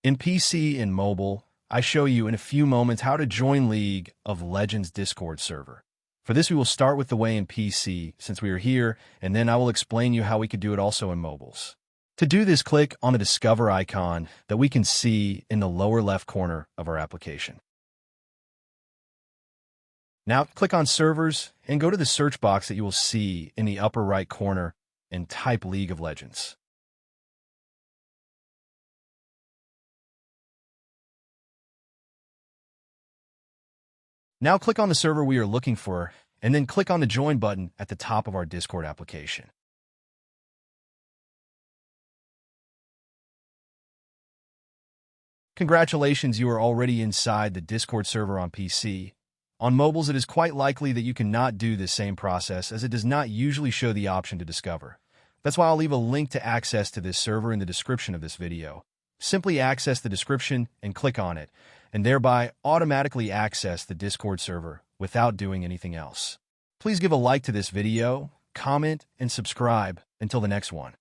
In PC and mobile, I show you in a few moments how to join League of Legends Discord server. For this, we will start with the way in PC, since we are here, and then I will explain you how we could do it also in mobiles. To do this, click on the Discover icon that we can see in the lower left corner of our application. Now, click on Servers and go to the search box that you will see in the upper right corner and type League of Legends. Now click on the server we are looking for, and then click on the Join button at the top of our Discord application. Congratulations, you are already inside the Discord server on PC. On mobiles, it is quite likely that you cannot do this same process, as it does not usually show the option to discover. That's why I'll leave a link to access to this server in the description of this video. Simply access the description and click on it, and thereby automatically access the Discord server without doing anything else. Please give a like to this video, comment, and subscribe. Until the next one.